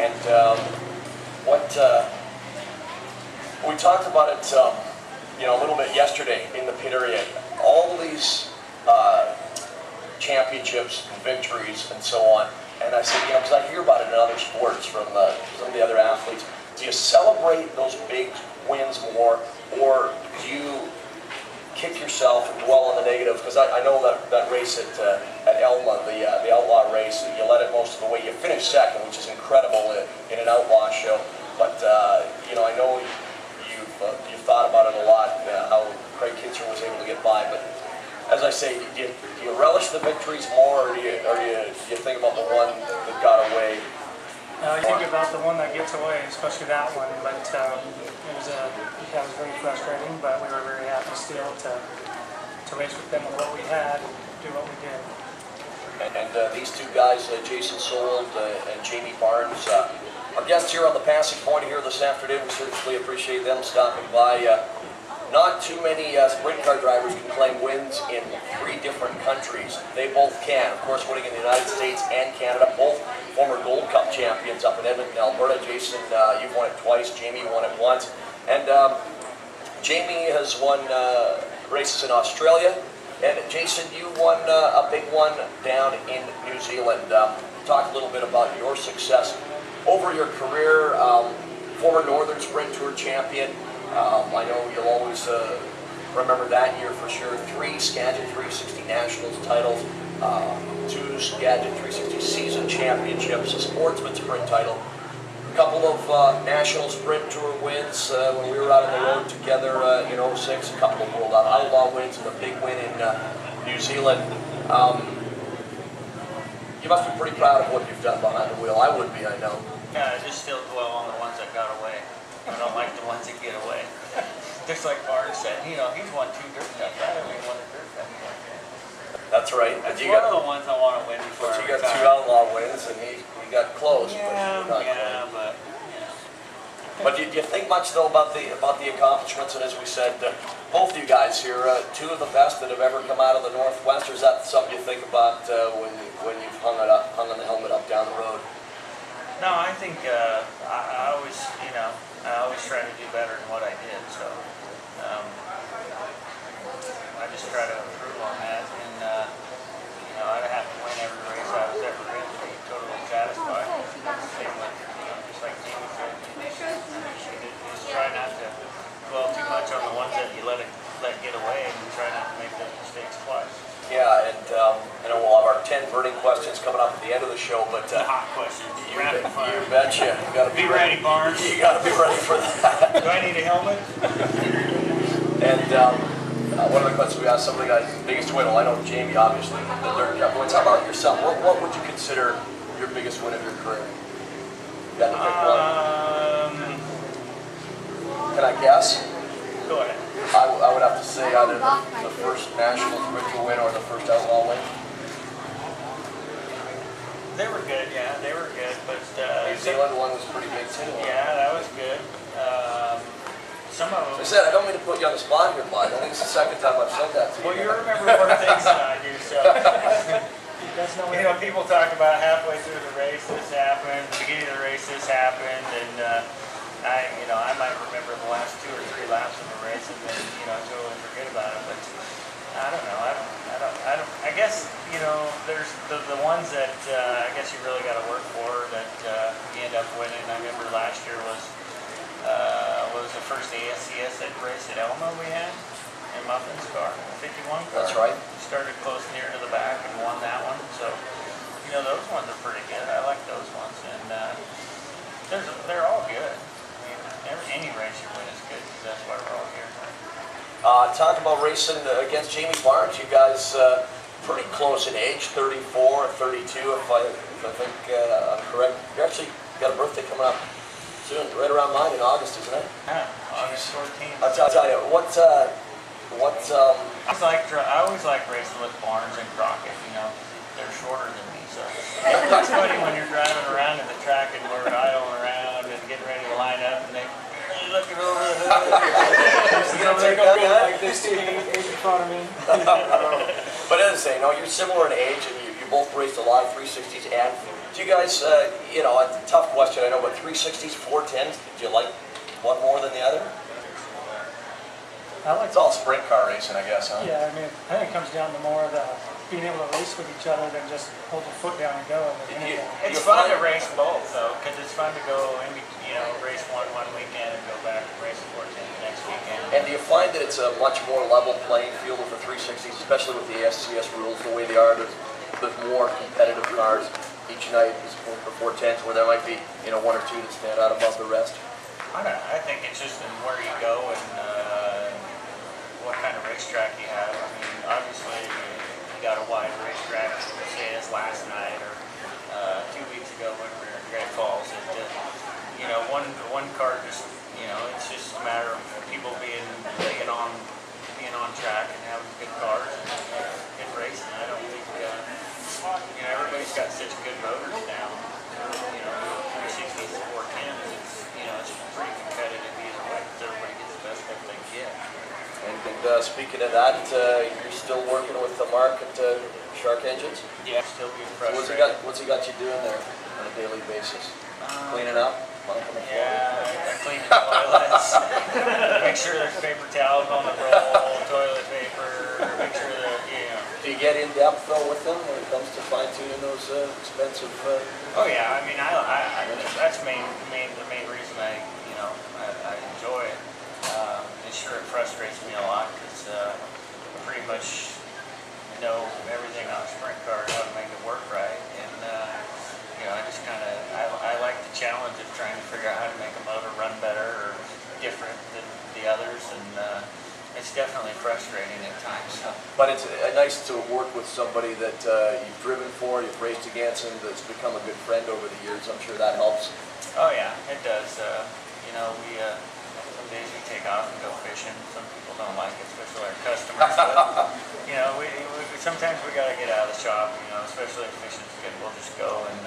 And what we talked about it, you know, a little bit yesterday in the pit area. All these championships and victories and so on. And I said, you know, because I hear about it in other sports from some of the other athletes. Do you celebrate those big wins more, or do you kick yourself and dwell on the negative? Because I know that race at Elma, the outlaw race, you led it most of the way. You finished second, which is incredible in an outlaw show. But you know, I know you've thought about it a lot, how Craig Kitzer was able to get by. But as I say, do you relish the victories more, or do you think about the one that got away? I think about the one that gets away, especially that one. But that was very frustrating. But we were very happy still to race with them with what we had, and do what we did. And these two guys, Jason Solwold and Jayme Barnes, our guests here on the Passing Point here this afternoon. We certainly appreciate them stopping by. Not too many sprint car drivers can claim wins in 3 different countries. They both can. Of course, winning in the United States and Canada. Both former Gold Cup champions up in Edmonton, Alberta. Jason, you've won it twice. Jayme won it once. And Jayme has won races in Australia. And Jason, you won a big one down in New Zealand. Talk a little bit about your success over your career. Former Northern Sprint Tour champion. I know you'll always remember that year for sure. 3 Skagit 360 Nationals titles, 2 Skagit 360 season championships, a sportsman sprint title, a couple of National Sprint Tour wins when we were out on the road together in '06, a couple of World Outlaw wins, and a big win in New Zealand. You must be pretty proud of what you've done behind the wheel. I would be, I know. Yeah, I just still dwell on the ones that got away. I don't like the ones that get away. Just like Barnes said, you know, he's won 2 dirt cups. I haven't even won a dirt cup. That's right. That's one of the ones I want to win before But I you got retire. 2 outlaw wins, and he got close. Yeah, but But do you think much though about the accomplishments? And as we said, both you guys here, 2 of the best that have ever come out of the Northwest. Or is that something you think about when you've hung on the helmet up down the road? No, I think I always, you know, I always try to do better than what I did. So I just try to improve on that, and you know, I have to win every race I was ever in to be totally satisfied. Same with, you know, just like Jayme said, just try not to dwell too much on the ones that you let get away, and try not to make those mistakes twice. Yeah, and I know we'll have our 10 burning questions coming up at the end of the show, but hot questions. You betcha. You gotta be ready, Barnes. You gotta be ready for that. Do I need a helmet? And one of the questions we asked some of the guys, biggest win. Well, I know Jayme, obviously, the dirt cup wins. How about yourself? What would you consider your biggest win of your career? You got to pick one. Can I guess? Go ahead. I would have to say either the first National Sprint win or the first Outlaw win. They were good, yeah, they were good, but New Zealand one was pretty big too. Yeah, that was good. Some of them. I said I don't mean to put you on the spot here, Mike. I think it's the second time I've said that to you. Well, you remember more things than I do, so. You know, people talk about halfway through the race this happened, the beginning of the race this happened, and I might remember the last 2 or 3 laps of the race, and then totally forget about it. But I don't know. I guess there's the ones that I guess you really got to work for that you end up winning. I remember last year was the first Ascs race at Elma we had in Muffin's car, 51 car. That's right. Started close near to the back and won that one. So those ones are pretty good. I like those ones, and they're all good. I mean, any race you win is good because that's why we're all here. Talk about racing against Jayme Barnes. You guys pretty close in age, 34, 32, if I think I'm correct. You actually got a birthday coming up soon, right around mine in August, isn't it? Yeah, August 14th. I'll tell you, I always like racing with Barnes and Crockett. They're shorter than me, so it's funny when you're driving around in the track and we're idling around and getting ready to line up, and they looking over the hood. Like this too, in front of me. But as I say, you're similar in age, and you both raced a lot of 360s. And do Do you guys, you know, a tough question, I know, but 360s, 410s, did you like one more than the other? I like It's all sprint car racing, I guess, huh? Yeah, I mean, I think it comes down to more of the being able to race with each other than just hold your foot down and go. Did you- It's fun to race both though, because it's fun to go and, you know, race one weekend and go back and race 14 the next weekend. And do you find that it's a much more level playing field with the 360s, especially with the Ascs rules the way they are? There's more competitive cars each night as opposed to 410s, where there might be, you know, one or two that stand out above the rest. I don't know, I think it's just in where you go and what kind of racetrack you have. I mean, obviously you got a wide racetrack, say as last night or 2 weeks ago when we were in Great Falls. You know, one car just, you know, it's just a matter of people being on track and having good cars and good racing. I don't think, you know, everybody's got such good motors now. You know, 360s to 410s, you know, it's pretty competitive either way because everybody gets the best stuff they can get. And speaking of that, you're still working with the Mark at Shark Engines? Yeah, still being So frustrated. what's he got you doing there on a daily basis? Cleaning up? Mopping the floor? Yeah, I clean the toilets, make sure there's paper towels on the roll, toilet paper, make sure that, you know. Do you get in depth though with them when it comes to fine tuning those expensive? Oh yeah, I mean, that's the main reason I enjoy it. And sure, it frustrates me a lot because I pretty much know everything on a sprint car, how to make it work right, and you know, I just kind of I like the challenge of trying to figure out how to make a motor run better or different than the others, and it's definitely frustrating at times. So. But it's nice to work with somebody that you've driven for, you've raced against, and that's become a good friend over the years. I'm sure that helps. Oh yeah, it does. You know, some days we take off and go fishing. Some people don't like it, especially our customers. But, you know, sometimes we gotta get out of the shop. You know, especially if fishing's good, we'll just go and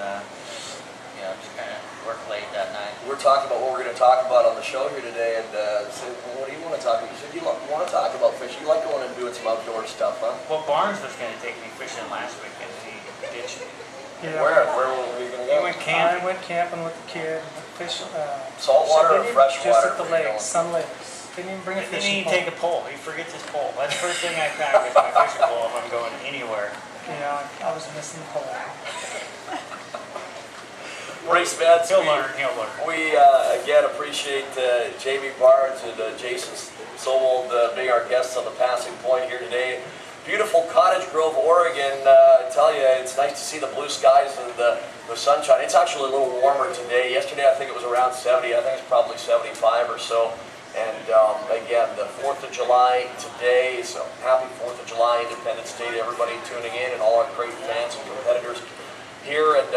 you know, just kind of work late that night. We're talking about what we're going to talk about on the show here today, and said, well, what do you want to talk about? You said you want to talk about fishing. You like going and doing some outdoor stuff, huh? Well, Barnes was going to take me fishing last weekend. He ditched me. Yeah. Where were we going to go? You went camping? I went camping with the kid, fishing. Saltwater or freshwater? Just at the lakes, Sun Lakes. Didn't even bring a Didn't fishing even pole. take a pole. He forgets his pole. That's the first thing I pack is my fishing pole if I'm going anywhere. You know, I was missing the pole. Race Mets. He'll learn. We again appreciate Jayme Barnes and Jason Solwold being our guests on the Passing Point here today. Beautiful Cottage Grove, Oregon. I tell you, it's nice to see the blue skies and the sunshine. It's actually a little warmer today. Yesterday, I think it was around 70. I think it's probably 75 or so. And again, the 4th of July today, so happy 4th of July, Independence Day to everybody tuning in and all our great fans and competitors here. And